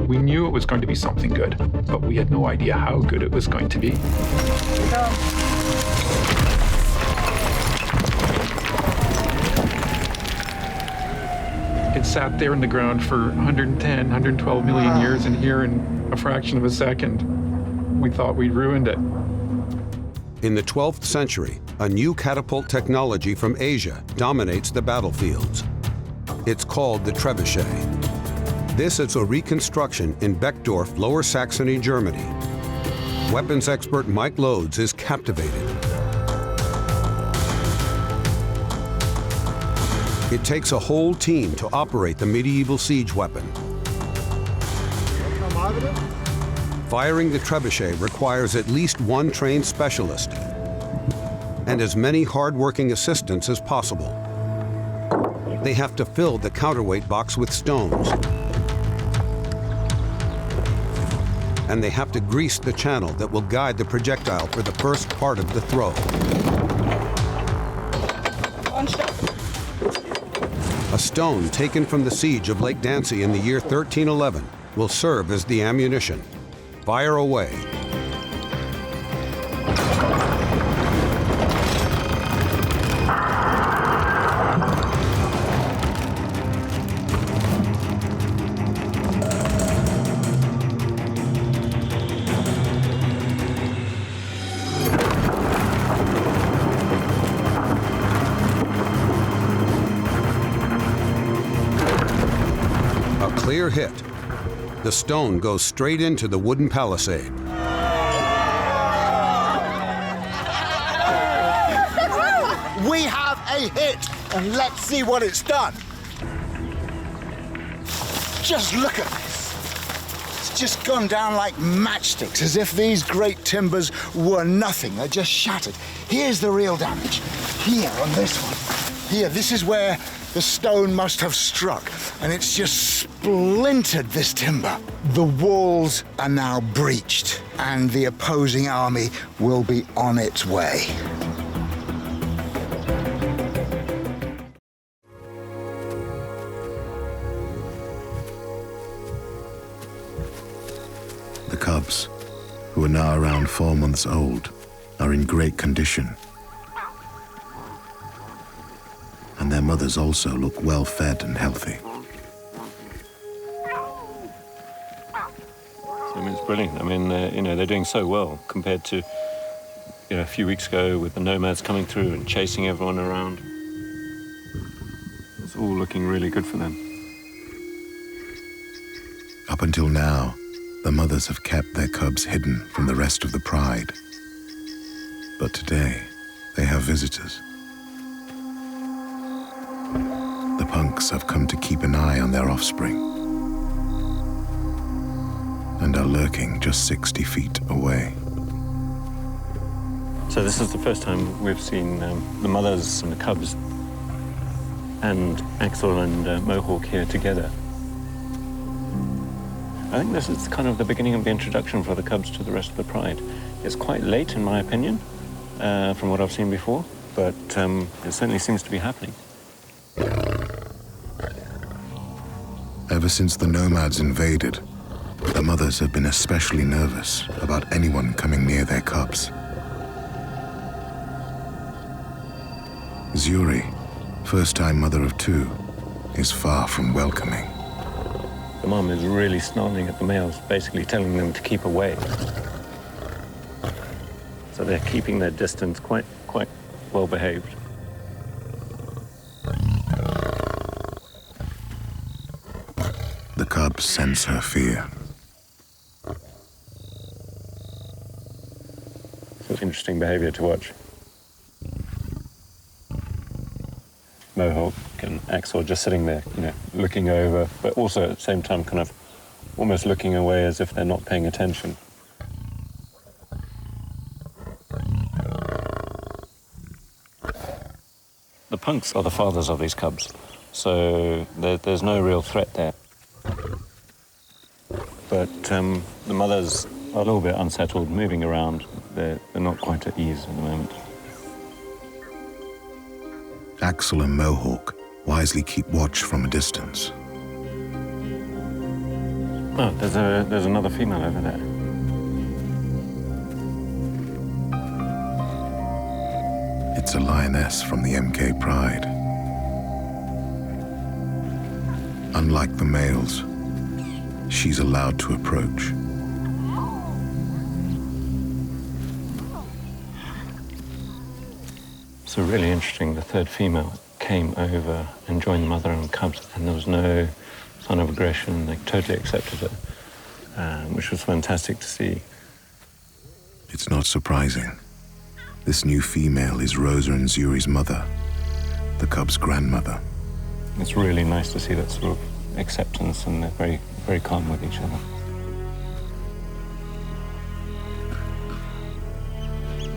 We knew it was going to be something good, but we had no idea how good it was going to be. It sat there in the ground for 110, 112 million years, and here in a fraction of a second, we thought we'd ruined it. In the 12th century, a new catapult technology from Asia dominates the battlefields. It's called the Trebuchet. This is a reconstruction in Beckdorf, Lower Saxony, Germany. Weapons expert Mike Lodes is captivated. It takes a whole team to operate the medieval siege weapon. Firing the trebuchet requires at least one trained specialist and as many hard-working assistants as possible. They have to fill the counterweight box with stones. And they have to grease the channel that will guide the projectile for the first part of the throw. A stone taken from the siege of Lake Dancy in the year 1311 will serve as the ammunition. Fire away. Clear hit. The stone goes straight into the wooden palisade. We have a hit, and let's see what it's done. Just look at this. It's just gone down like matchsticks, as if these great timbers were nothing. They're just shattered. Here's the real damage. Here on this one. Here, this is where the stone must have struck, and it's just splintered this timber. The walls are now breached, and the opposing army will be on its way. The cubs, who are now around 4 months old, are in great condition. And their mothers also look well fed and healthy. I mean, it's brilliant. I mean, they're doing so well compared to, a few weeks ago with the nomads coming through and chasing everyone around. It's all looking really good for them. Up until now, the mothers have kept their cubs hidden from the rest of the pride. But today, they have visitors. The punks have come to keep an eye on their offspring and are lurking just 60 feet away. So this is the first time we've seen the mothers and the cubs and Axel and Mohawk here together. I think this is kind of the beginning of the introduction for the cubs to the rest of the pride. It's quite late, in my opinion, from what I've seen before, but it certainly seems to be happening. Ever since the nomads invaded, the mothers have been especially nervous about anyone coming near their cubs. Zuri, first-time mother of 2, is far from welcoming. The mom is really snarling at the males, basically telling them to keep away. So they're keeping their distance quite well behaved. The cubs sense her fear. It's interesting behavior to watch. Mohawk and Axel just sitting there, looking over, but also at the same time kind of almost looking away as if they're not paying attention. The punks are the fathers of these cubs, so there's no real threat there. But the mothers are a little bit unsettled, moving around. They're not quite at ease at the moment. Axel and Mohawk wisely keep watch from a distance. Oh, there's another female over there. It's a lioness from the MK Pride. Unlike the males, she's allowed to approach. So really interesting, the third female came over and joined the mother and cubs, and there was no sign of aggression. They totally accepted her, which was fantastic to see. It's not surprising. This new female is Rosa and Zuri's mother, the cub's grandmother. It's really nice to see that sort of acceptance, and they're very, very calm with each other.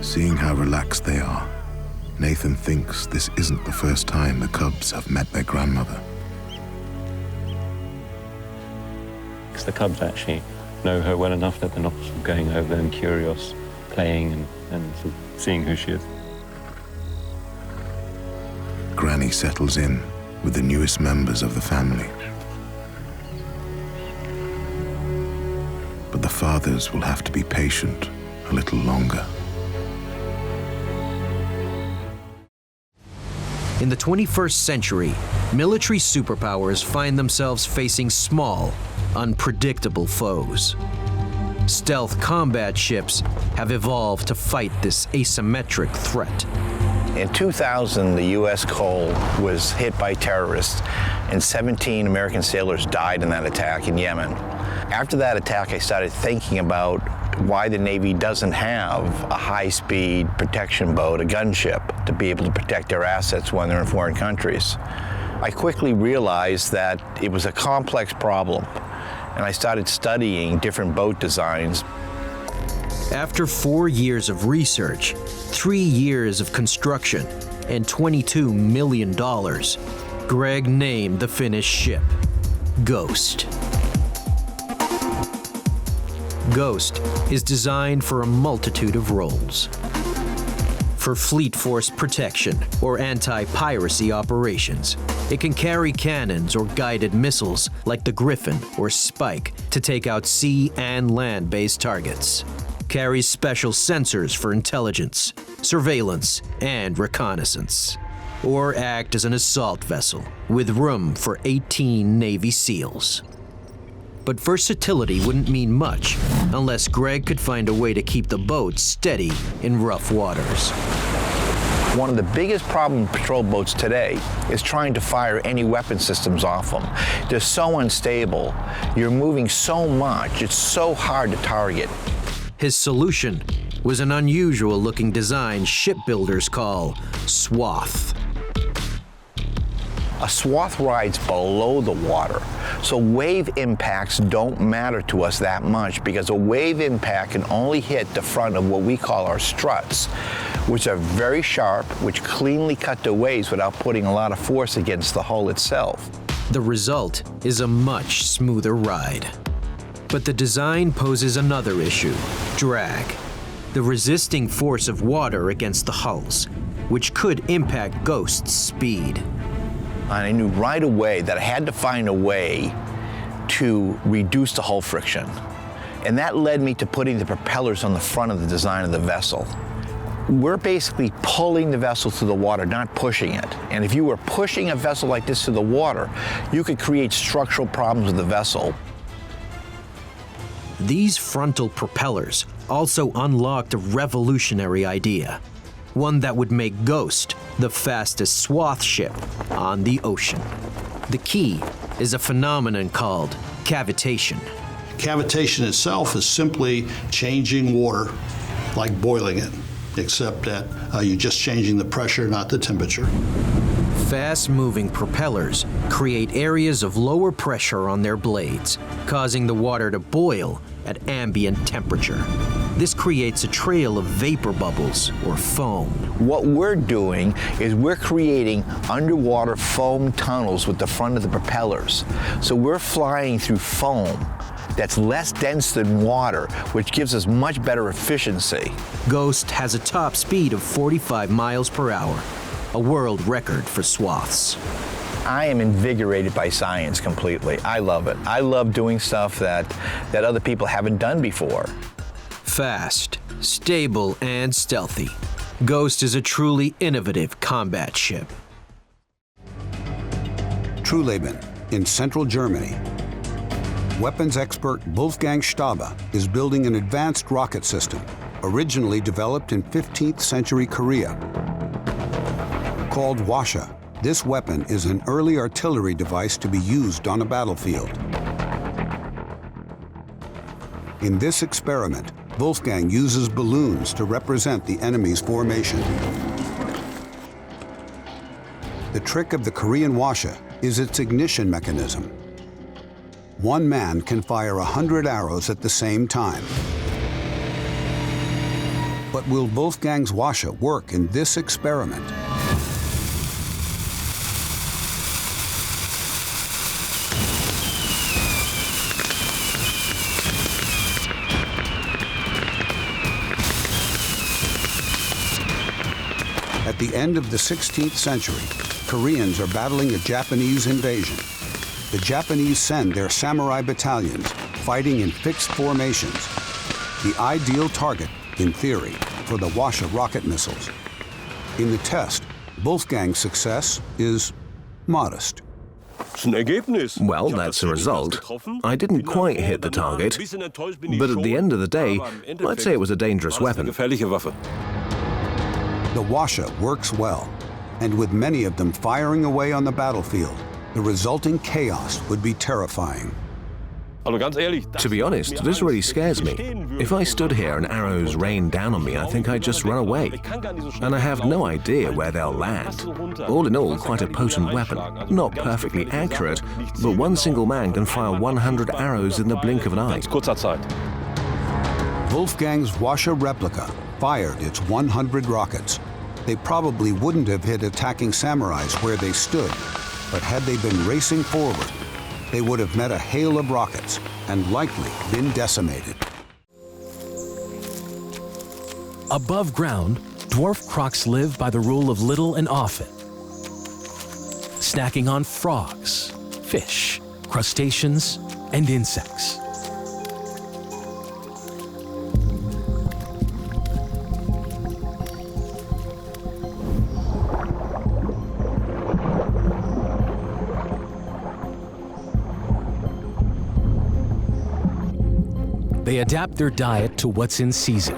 Seeing how relaxed they are, Nathan thinks this isn't the first time the cubs have met their grandmother. Because the cubs actually know her well enough that they're not sort of going over and curious, playing and sort of seeing who she is. Granny settles in with the newest members of the family. But the fathers will have to be patient a little longer. In the 21st century, military superpowers find themselves facing small, unpredictable foes. Stealth combat ships have evolved to fight this asymmetric threat. In 2000, the U.S. Cole was hit by terrorists, and 17 American sailors died in that attack in Yemen. After that attack, I started thinking about why the Navy doesn't have a high-speed protection boat, a gunship, to be able to protect their assets when they're in foreign countries. I quickly realized that it was a complex problem, and I started studying different boat designs. After 4 years of research, 3 years of construction, and $22 million, Greg named the finished ship Ghost. Ghost is designed for a multitude of roles. For fleet force protection or anti-piracy operations, it can carry cannons or guided missiles like the Griffin or Spike to take out sea and land-based targets. Carries special sensors for intelligence, surveillance, and reconnaissance. Or act as an assault vessel with room for 18 Navy SEALs. But versatility wouldn't mean much unless Greg could find a way to keep the boat steady in rough waters. One of the biggest problems with patrol boats today is trying to fire any weapon systems off them. They're so unstable. You're moving so much, it's so hard to target. His solution was an unusual-looking design shipbuilders call swath. A swath rides below the water, so wave impacts don't matter to us that much because a wave impact can only hit the front of what we call our struts, which are very sharp, which cleanly cut the waves without putting a lot of force against the hull itself. The result is a much smoother ride. But the design poses another issue, drag. The resisting force of water against the hulls, which could impact Ghost's speed. And I knew right away that I had to find a way to reduce the hull friction. And that led me to putting the propellers on the front of the design of the vessel. We're basically pulling the vessel through the water, not pushing it. And if you were pushing a vessel like this through the water, you could create structural problems with the vessel. These frontal propellers also unlocked a revolutionary idea. One that would make Ghost the fastest swath ship on the ocean. The key is a phenomenon called cavitation. Cavitation itself is simply changing water, like boiling it, except that you're just changing the pressure, not the temperature. Fast-moving propellers create areas of lower pressure on their blades, causing the water to boil at ambient temperature. This creates a trail of vapor bubbles or foam. What we're doing is we're creating underwater foam tunnels with the front of the propellers. So we're flying through foam that's less dense than water, which gives us much better efficiency. Ghost has a top speed of 45 miles per hour, a world record for swaths. I am invigorated by science completely. I love it. I love doing stuff that other people haven't done before. Fast, stable, and stealthy, Ghost is a truly innovative combat ship. Truleben, in central Germany. Weapons expert Wolfgang Stabe is building an advanced rocket system, originally developed in 15th century Korea. Called Washa, this weapon is an early artillery device to be used on a battlefield. In this experiment, Wolfgang uses balloons to represent the enemy's formation. The trick of the Korean Washa is its ignition mechanism. One man can fire 100 arrows at the same time. But will Wolfgang's Washa work in this experiment? At the end of the 16th century, Koreans are battling a Japanese invasion. The Japanese send their samurai battalions, fighting in fixed formations. The ideal target, in theory, for the Washa rocket missiles. In the test, Wolfgang's success is modest. Well, that's a result. I didn't quite hit the target, but at the end of the day, I'd say it was a dangerous weapon. The Washa works well, and with many of them firing away on the battlefield, the resulting chaos would be terrifying. To be honest, this really scares me. If I stood here and arrows rained down on me, I think I'd just run away. And I have no idea where they'll land. All in all, quite a potent weapon. Not perfectly accurate, but one single man can fire 100 arrows in the blink of an eye. Wolfgang's Washa replica fired its 100 rockets. They probably wouldn't have hit attacking samurais where they stood, but had they been racing forward, they would have met a hail of rockets and likely been decimated. Above ground, dwarf crocs live by the rule of little and often, snacking on frogs, fish, crustaceans, and insects. They adapt their diet to what's in season.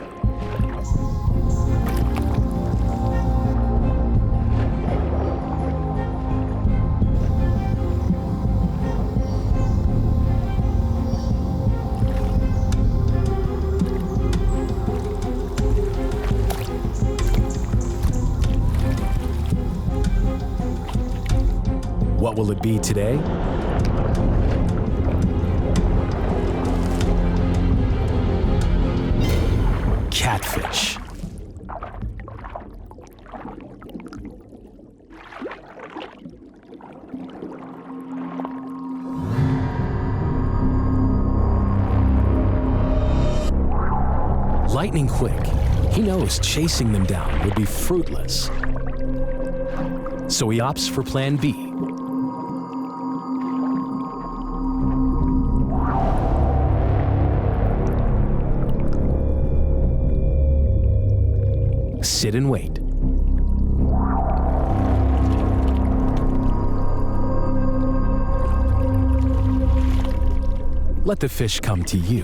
What will it be today? Catfish. Lightning quick, he knows chasing them down would be fruitless. So he opts for Plan B. Sit and wait. Let the fish come to you.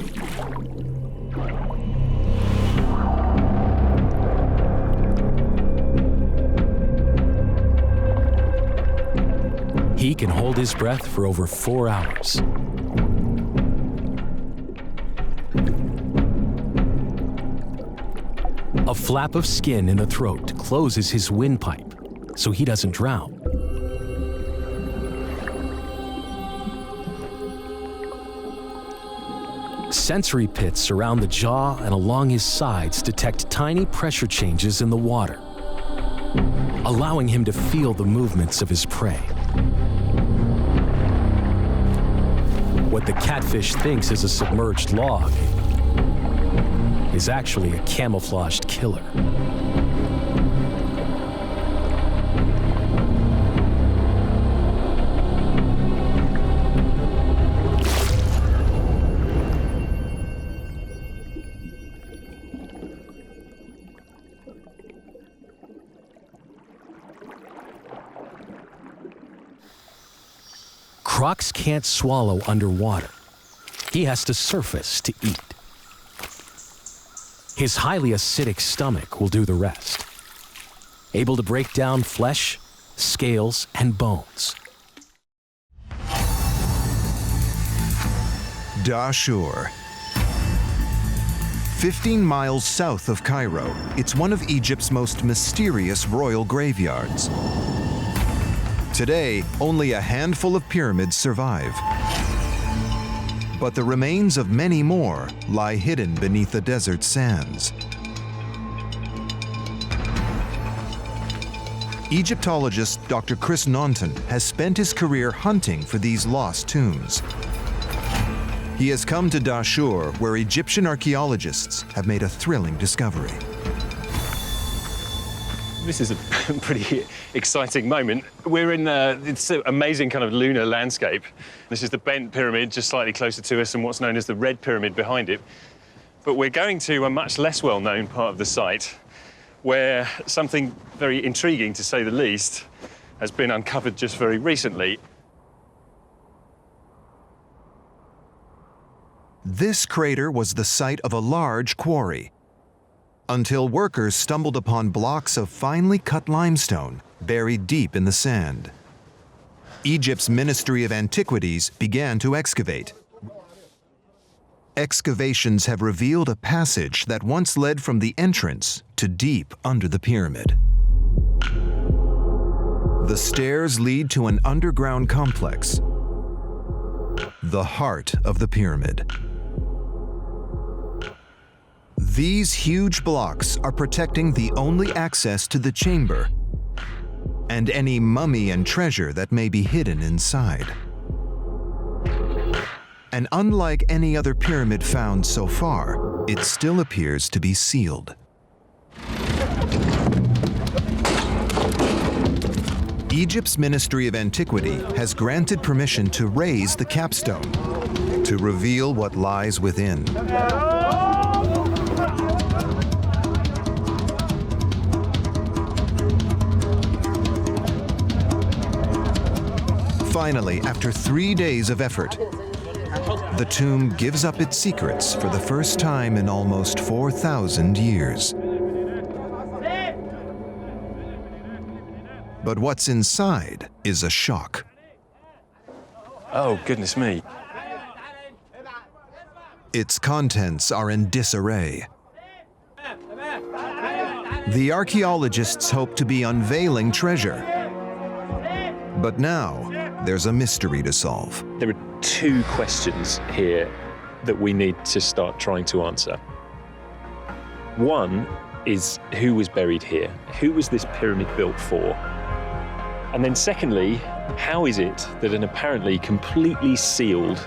He can hold his breath for over 4 hours. A flap of skin in the throat closes his windpipe, so he doesn't drown. Sensory pits around the jaw and along his sides detect tiny pressure changes in the water, allowing him to feel the movements of his prey. What the catfish thinks is a submerged log is actually a camouflaged killer. Crocs can't swallow underwater. He has to surface to eat. His highly acidic stomach will do the rest, able to break down flesh, scales, and bones. Dashur. 15 miles south of Cairo, it's one of Egypt's most mysterious royal graveyards. Today, only a handful of pyramids survive. But the remains of many more lie hidden beneath the desert sands. Egyptologist Dr. Chris Naunton has spent his career hunting for these lost tombs. He has come to Dashur, where Egyptian archaeologists have made a thrilling discovery. This is a pretty exciting moment. We're in it's an amazing kind of lunar landscape. This is the Bent Pyramid, just slightly closer to us, and what's known as the Red Pyramid behind it. But we're going to a much less well-known part of the site, where something very intriguing, to say the least, has been uncovered just very recently. This crater was the site of a large quarry, until workers stumbled upon blocks of finely cut limestone buried deep in the sand. Egypt's Ministry of Antiquities began to excavate. Excavations have revealed a passage that once led from the entrance to deep under the pyramid. The stairs lead to an underground complex, the heart of the pyramid. These huge blocks are protecting the only access to the chamber and any mummy and treasure that may be hidden inside. And unlike any other pyramid found so far, it still appears to be sealed. Egypt's Ministry of Antiquity has granted permission to raise the capstone to reveal what lies within. Finally, after 3 days of effort, the tomb gives up its secrets for the first time in almost 4,000 years. But what's inside is a shock. Oh, goodness me. Its contents are in disarray. The archaeologists hope to be unveiling treasure. But now, there's a mystery to solve. There are two questions here that we need to start trying to answer. One is, who was buried here? Who was this pyramid built for? And then secondly, how is it that an apparently completely sealed,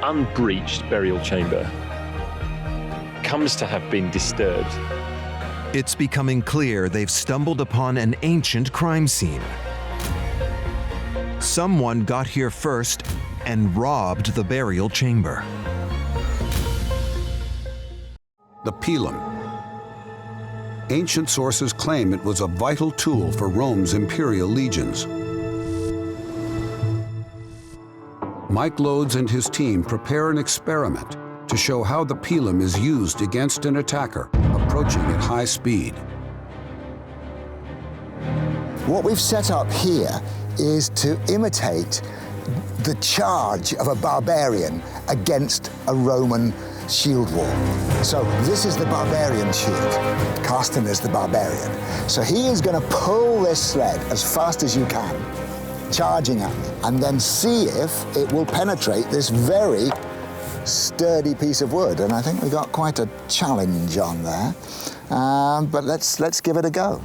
unbreached burial chamber comes to have been disturbed? It's becoming clear they've stumbled upon an ancient crime scene. Someone got here first and robbed the burial chamber. The Pilum. Ancient sources claim it was a vital tool for Rome's imperial legions. Mike Lodes and his team prepare an experiment to show how the Pilum is used against an attacker approaching at high speed. What we've set up here is to imitate the charge of a barbarian against a Roman shield wall. So this is the barbarian shield, Carsten is the barbarian. So he is going to pull this sled as fast as you can, charging at me, and then see if it will penetrate this very sturdy piece of wood. And I think we got quite a challenge on there, but let's give it a go.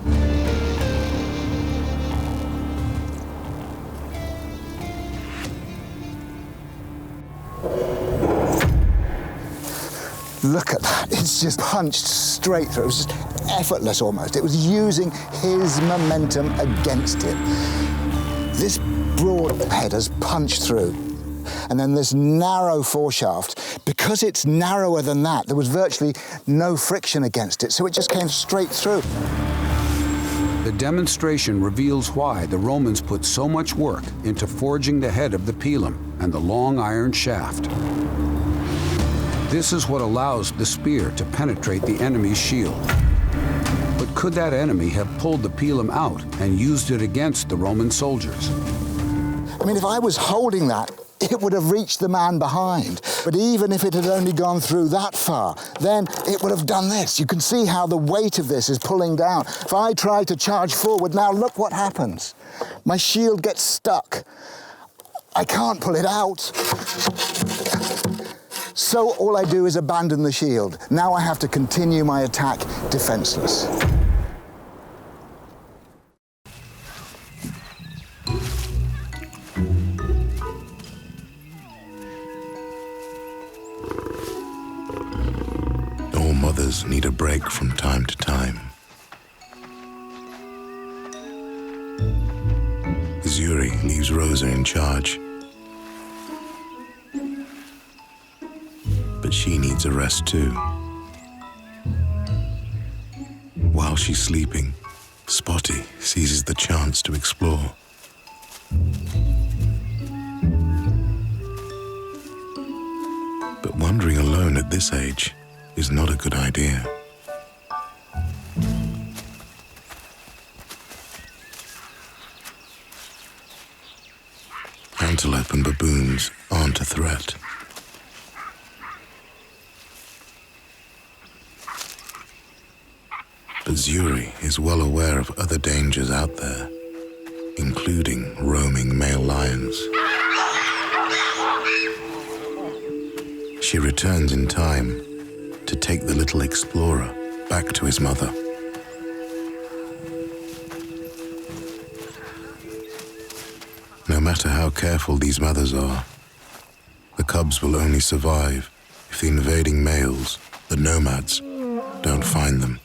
Look at that, it's just punched straight through. It was just effortless almost. It was using his momentum against him. This broad head has punched through. And then this narrow foreshaft, because it's narrower than that, there was virtually no friction against it, so it just came straight through. The demonstration reveals why the Romans put so much work into forging the head of the Pilum and the long iron shaft. This is what allows the spear to penetrate the enemy's shield. But could that enemy have pulled the Pilum out and used it against the Roman soldiers? I mean, if I was holding that, it would have reached the man behind. But even if it had only gone through that far, then it would have done this. You can see how the weight of this is pulling down. If I try to charge forward now, look what happens. My shield gets stuck. I can't pull it out. So all I do is abandon the shield. Now I have to continue my attack defenseless. All mothers need a break from time to time. Zuri leaves Rosa in charge. But she needs a rest too. While she's sleeping, Spotty seizes the chance to explore. But wandering alone at this age is not a good idea. Antelope and baboons aren't a threat. But Zuri is well aware of other dangers out there, including roaming male lions. She returns in time to take the little explorer back to his mother. No matter how careful these mothers are, the cubs will only survive if the invading males, the nomads, don't find them.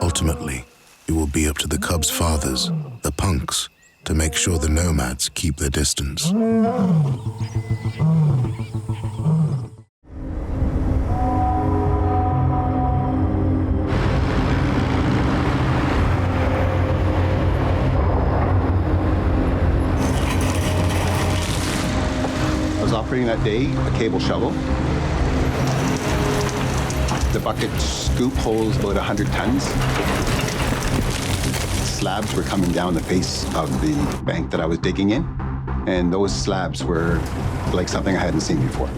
Ultimately, it will be up to the cubs' fathers, the punks, to make sure the nomads keep their distance. I was operating that day a cable shovel. The bucket scoop holds about 100 tons. Slabs were coming down the face of the bank that I was digging in, and those slabs were like something I hadn't seen before.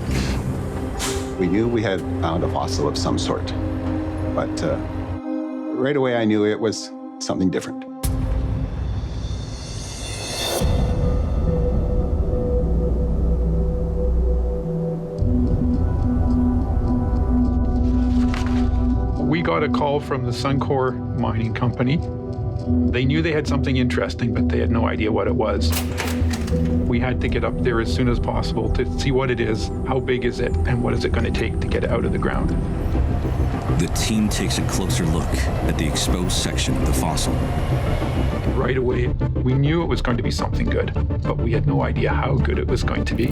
We knew we had found a fossil of some sort, but right away I knew it was something different. We got a call from the Suncor mining company. They knew they had something interesting, but they had no idea what it was. We had to get up there as soon as possible to see what it is, how big is it, and what is it going to take to get it out of the ground. The team takes a closer look at the exposed section of the fossil. Right away, we knew it was going to be something good, but we had no idea how good it was going to be.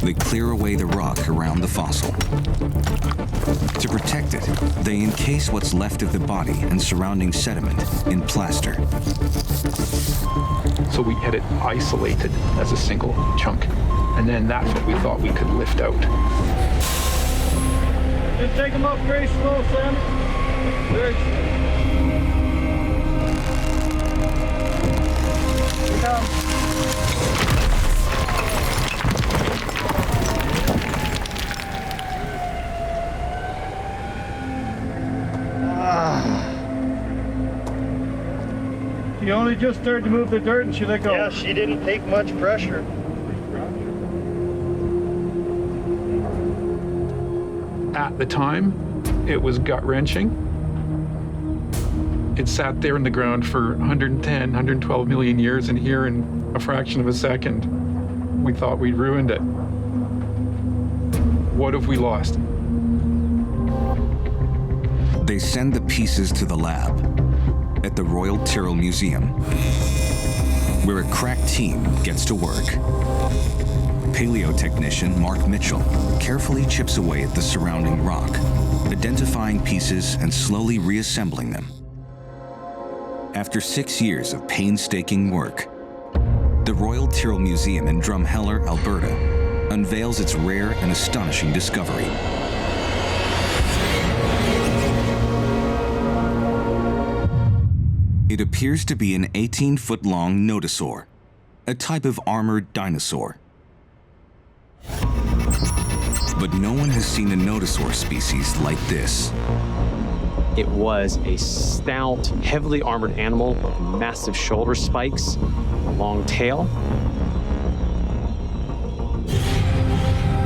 They clear away the rock around the fossil. To protect it, they encase what's left of the body and surrounding sediment in plaster. So we had it isolated as a single chunk, and then that's what we thought we could lift out. Just take them up very slow, Sam. Very slow. Here it comes. She only just started to move the dirt and she let go. Yeah, she didn't take much pressure. At the time, it was gut-wrenching. It sat there in the ground for 110, 112 million years, and here in a fraction of a second, we thought we'd ruined it. What have we lost? They send the pieces to the lab at the Royal Tyrrell Museum, where a crack team gets to work. Paleotechnician Mark Mitchell carefully chips away at the surrounding rock, identifying pieces and slowly reassembling them. After 6 years of painstaking work, the Royal Tyrrell Museum in Drumheller, Alberta, unveils its rare and astonishing discovery. It appears to be an 18-foot-long nodosaur, a type of armored dinosaur. But no one has seen a nodosaur species like this. It was a stout, heavily armored animal with massive shoulder spikes, a long tail.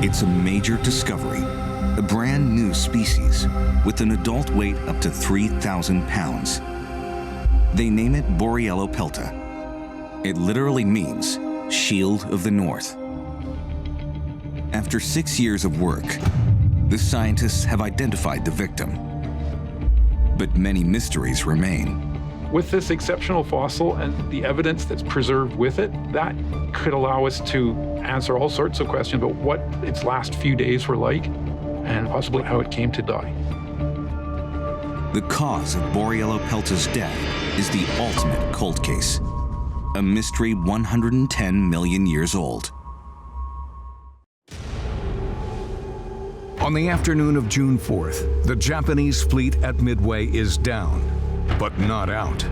It's a major discovery, a brand new species with an adult weight up to 3,000 pounds. They name it Borealopelta. It literally means Shield of the North. After 6 years of work, the scientists have identified the victim. But many mysteries remain. With this exceptional fossil and the evidence that's preserved with it, that could allow us to answer all sorts of questions about what its last few days were like and possibly how it came to die. The cause of Borealopelta's death is the ultimate cold case, a mystery 110 million years old. On the afternoon of June 4th, the Japanese fleet at Midway is down, but not out.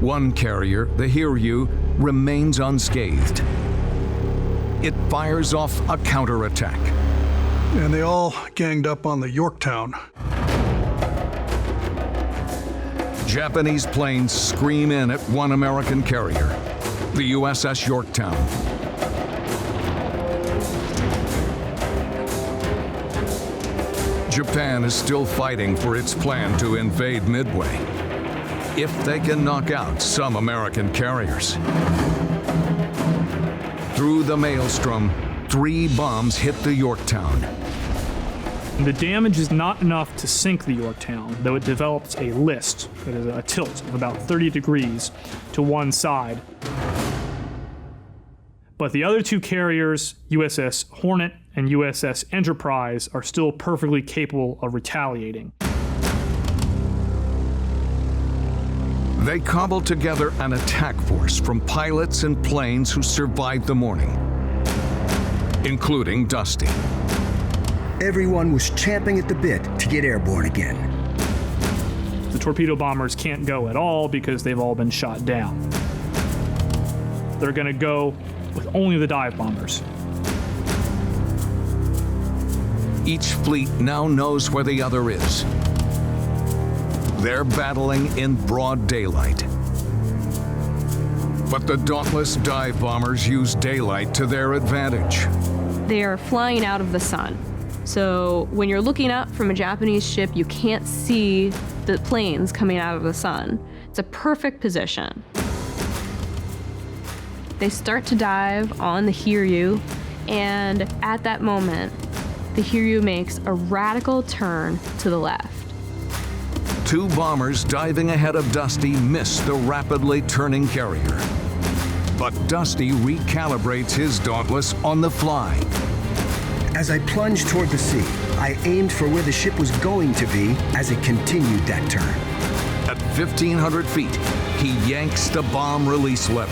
One carrier, the Hiryu, remains unscathed. It fires off a counterattack. And they all ganged up on the Yorktown. Japanese planes scream in at one American carrier, the USS Yorktown. Japan is still fighting for its plan to invade Midway, if they can knock out some American carriers. Through the maelstrom, 3 bombs hit the Yorktown. The damage is not enough to sink the Yorktown, though it develops a list, that is a tilt of about 30 degrees to one side. But the other 2 carriers, USS Hornet and USS Enterprise, are still perfectly capable of retaliating. They cobbled together an attack force from pilots and planes who survived the morning, including Dusty. Everyone was champing at the bit to get airborne again. The torpedo bombers can't go at all because they've all been shot down. They're going to go with only the dive bombers. Each fleet now knows where the other is. They're battling in broad daylight. But the dauntless dive bombers use daylight to their advantage. They are flying out of the sun. So when you're looking up from a Japanese ship, you can't see the planes coming out of the sun. It's a perfect position. They start to dive on the Hiryu, and at that moment, the Hiryu makes a radical turn to the left. 2 bombers diving ahead of Dusty miss the rapidly turning carrier. But Dusty recalibrates his Dauntless on the fly. As I plunged toward the sea, I aimed for where the ship was going to be as it continued that turn. At 1,500 feet, he yanks the bomb release lever.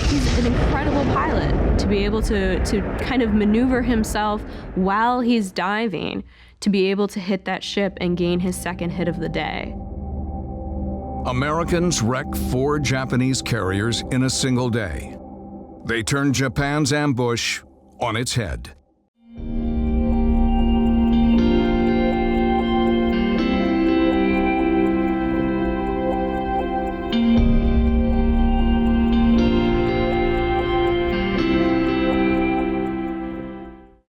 He's an incredible pilot to be able to kind of maneuver himself while he's diving to be able to hit that ship and gain his second hit of the day. Americans wreck 4 Japanese carriers in a single day. They turn Japan's ambush on its head.